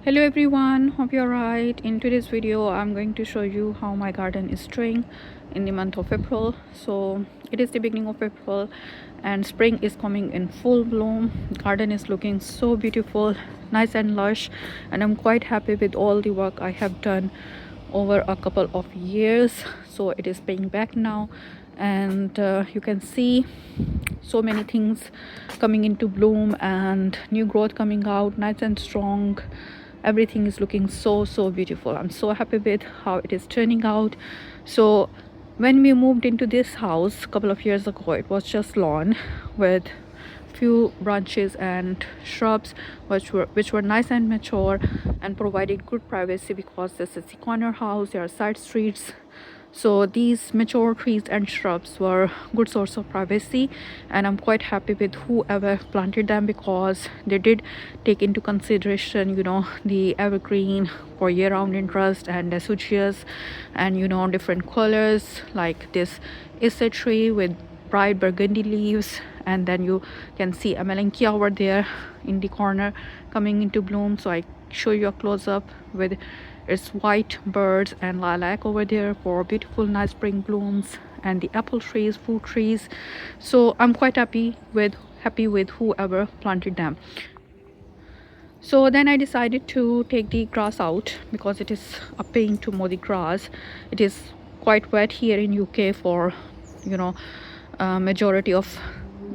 Hello everyone, hope you're right. In today's video I'm going to show you how my garden is doing in the month of April. So it is the beginning of April and spring is coming in full bloom. Garden is looking so beautiful, nice and lush, and I'm quite happy with all the work I have done over a couple of years. So it is paying back now, and you can see so many things coming into bloom and new growth coming out nice and strong. Everything is looking so beautiful. I'm so happy with how it is turning out. So when we moved into this house a couple of years ago, it was just lawn with few branches and shrubs which were nice and mature and provided good privacy, because this is the corner house, there are side streets. So these mature trees and shrubs were good source of privacy, and I'm quite happy with whoever planted them, because they did take into consideration, the evergreen for year-round interest, and acacias, and different colors like this issa tree with bright burgundy leaves, and then you can see a melanchia over there in the corner coming into bloom. So I show you a close-up with its white birds and lilac over there for beautiful nice spring blooms, and the apple trees, fruit trees. So I'm quite happy with whoever planted them. So then I decided to take the grass out, because it is a pain to mow the grass. It is quite wet here in UK for majority of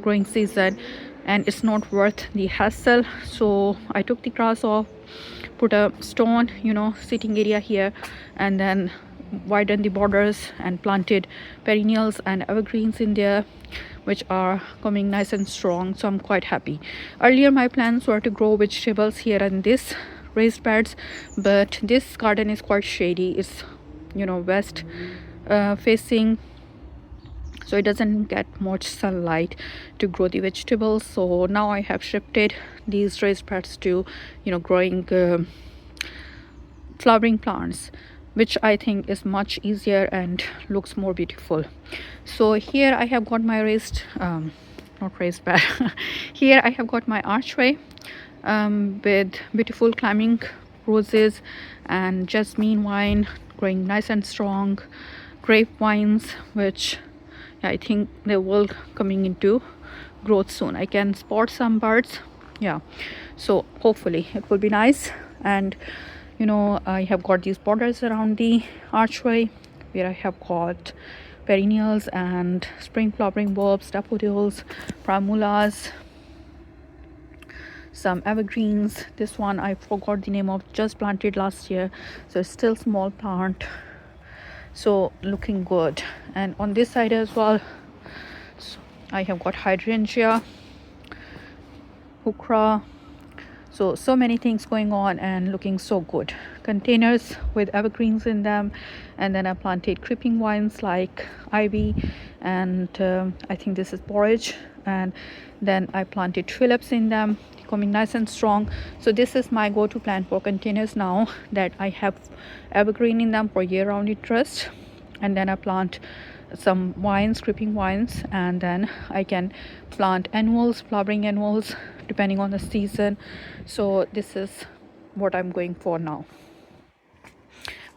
growing season, and it's not worth the hassle. So I took the grass off, put a stone sitting area here, and then widen the borders and planted perennials and evergreens in there, which are coming nice and strong. So I'm quite happy. Earlier my plans were to grow vegetables here in this raised beds, but this garden is quite shady. It's west facing, so it doesn't get much sunlight to grow the vegetables. So now I have shifted these raised beds to growing flowering plants, which I think is much easier and looks more beautiful. So here I have got my not raised bed here I have got my archway with beautiful climbing roses and jasmine vine growing nice and strong, grapevines, which I think they will coming into growth soon. I can spot some birds, yeah, so hopefully it will be nice. And I have got these borders around the archway where I have got perennials and spring flowering bulbs, daffodils, primulas, some evergreens. This one I forgot the name of, just planted last year, so it's still small plant, so looking good. And on this side as well, I have got hydrangea, hukra. So many things going on and looking so good. Containers with evergreens in them, and then I planted creeping vines like ivy, and I think this is borage, and then I planted tulips in them, coming nice and strong. So this is my go-to plant for containers now that I have evergreen in them for year-round interest. And then I plant some vines, creeping vines, and then I can plant annuals, flowering annuals, depending on the season. So this is what I'm going for now.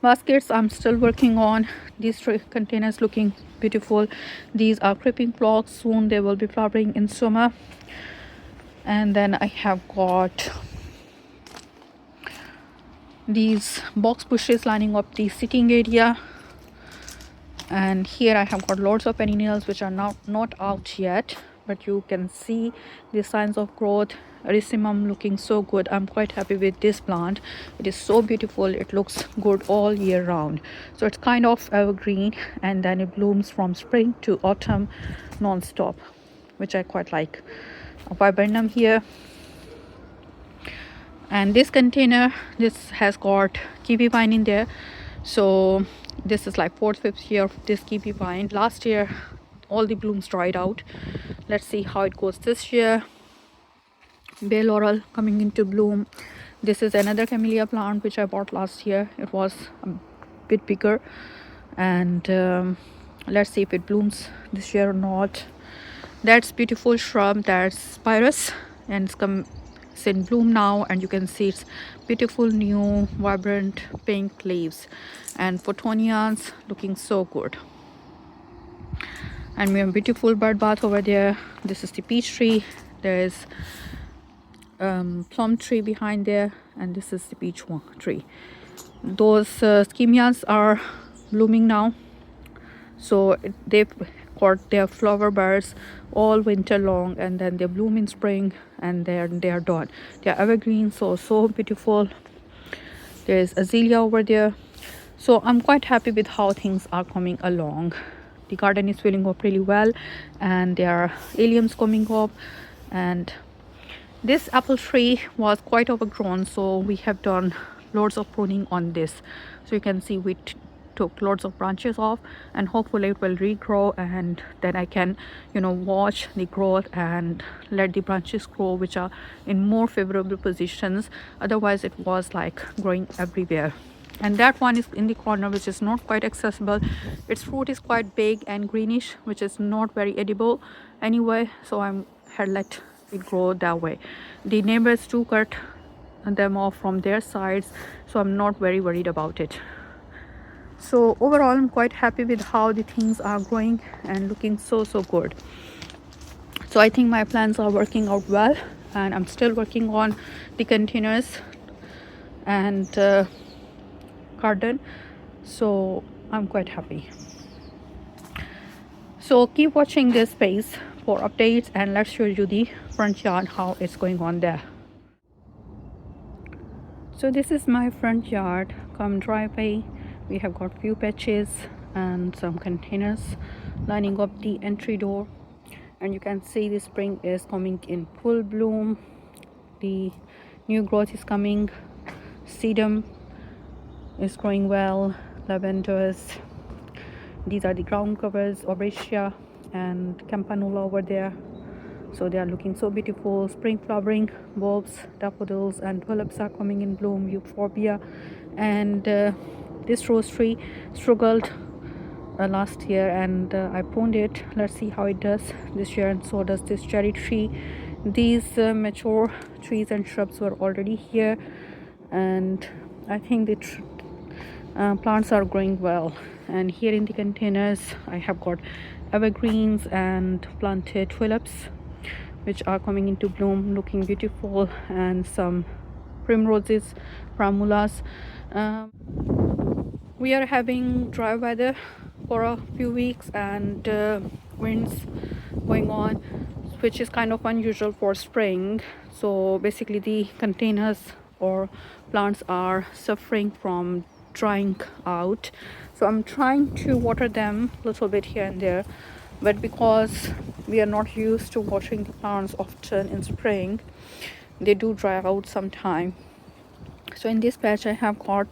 Baskets I'm still working on. These three containers looking beautiful. These are creeping phlox, soon they will be flowering in summer. And then I have got these box bushes lining up the sitting area, and here I have got lots of perennials which are not out yet, but you can see the signs of growth. Arisimum looking so good. I'm quite happy with this plant. It is so beautiful. It looks good all year round. So it's kind of evergreen, and then it blooms from spring to autumn non-stop, which I quite like. A viburnum here, and this container, this has got kiwi vine in there. So this is like 4th 5th year of this kiwi vine. Last year all the blooms dried out. Let's see how it goes this year. Bay laurel coming into bloom. This is another camellia plant which I bought last year. It was a bit bigger, and let's see if it blooms this year or not. That's beautiful shrub, that's spirus, and it's It's in bloom now, and you can see it's beautiful new vibrant pink leaves, and photonias looking so good. And we have a beautiful bird bath over there. This is the peach tree. There is plum tree behind there, and this is the peach tree. Those skimias are blooming now, so they've got their flower buds all winter long, and then they bloom in spring, and they are done. They are evergreen, so beautiful. There's azalea over there. So I'm quite happy with how things are coming along. The garden is filling up really well, and there are alliums coming up. And this apple tree was quite overgrown, so we have done loads of pruning on this. So you can see we took lots of branches off, and hopefully it will regrow, and then I can watch the growth and let the branches grow which are in more favorable positions. Otherwise it was like growing everywhere. And that one is in the corner, which is not quite accessible. Its fruit is quite big and greenish, which is not very edible anyway, so I'm had let it grow that way. The neighbors do cut them off from their sides, so I'm not very worried about it. So overall I'm quite happy with how the things are growing and looking so good. So I think my plans are working out well, and I'm still working on the containers and garden, so I'm quite happy. So keep watching this space for updates, and let's show you the front yard, how it's going on there. So this is my front yard come driveway. We have got few patches and some containers lining up the entry door, and you can see the spring is coming in full bloom. The new growth is coming. Sedum is growing well, lavenders, these are the ground covers, Aubracia and Campanula over there. So they are looking so beautiful. Spring flowering bulbs, daffodils and tulips are coming in bloom, euphorbia. And this rose tree struggled last year, and I pruned it. Let's see how it does this year, and so does this cherry tree. These mature trees and shrubs were already here, and I think the plants are growing well. And here in the containers I have got evergreens and planted tulips which are coming into bloom, looking beautiful, and some primroses, primulas. We are having dry weather for a few weeks, and winds going on, which is kind of unusual for spring. So basically the containers or plants are suffering from drying out. So I'm trying to water them a little bit here and there, but because we are not used to watering the plants often in spring, they do dry out sometime. So in this patch I have got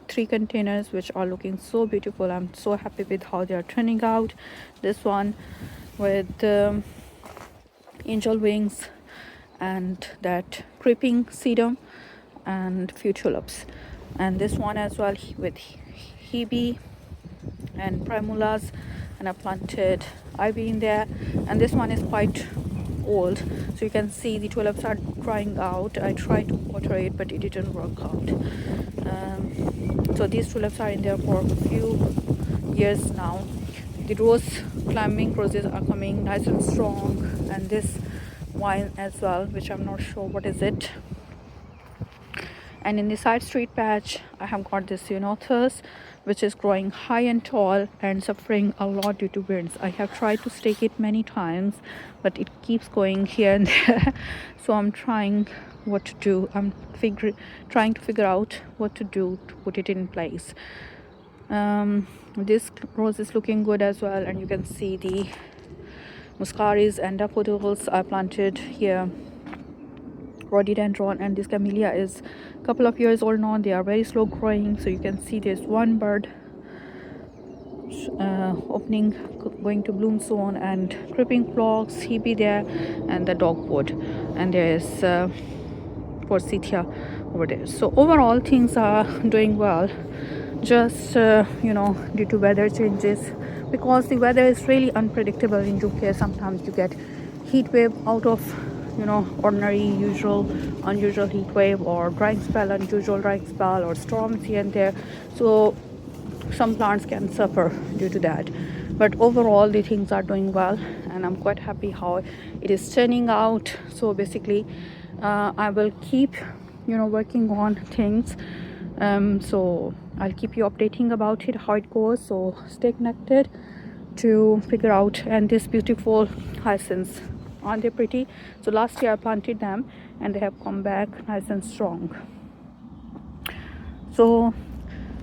three containers which are looking so beautiful. I'm so happy with how they are turning out. This one with angel wings and that creeping sedum and few tulips, and this one as well with hebe and primulas, and I planted ivy in there. And this one is quite old, so you can see the tulips are drying out. I tried to water it, but it didn't work out. So these tulips are in there for a few years now. The rose climbing roses are coming nice and strong, and this wine as well, which I'm not sure what is it. And in the side street patch I have got this ceanothus, which is growing high and tall and suffering a lot due to winds. I have tried to stake it many times, but it keeps going here and there. So I'm trying what to do. I'm trying to figure out what to do to put it in place. This rose is looking good as well, and you can see the muscaris and daffodils I planted here, rhododendron, and this camellia is a couple of years old now. They are very slow growing, so you can see there's one bud opening, going to bloom soon, and creeping phlox, hebe there, and the dogwood, and there's forsythia over there. So overall things are doing well, just due to weather changes, because the weather is really unpredictable in UK. Sometimes you get heat wave out of ordinary, usual, unusual heat wave, or drying spell, unusual drying spell, or storms here and there. So some plants can suffer due to that, but overall the things are doing well, and I'm quite happy how it is turning out. So basically I will keep working on things. So I'll keep you updating about it, how it goes. So stay connected to figure out. And this beautiful hyacinths, aren't they pretty? So last year I planted them and they have come back nice and strong. So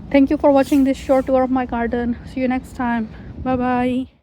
thank you for watching this short tour of my garden. See you next time. Bye bye.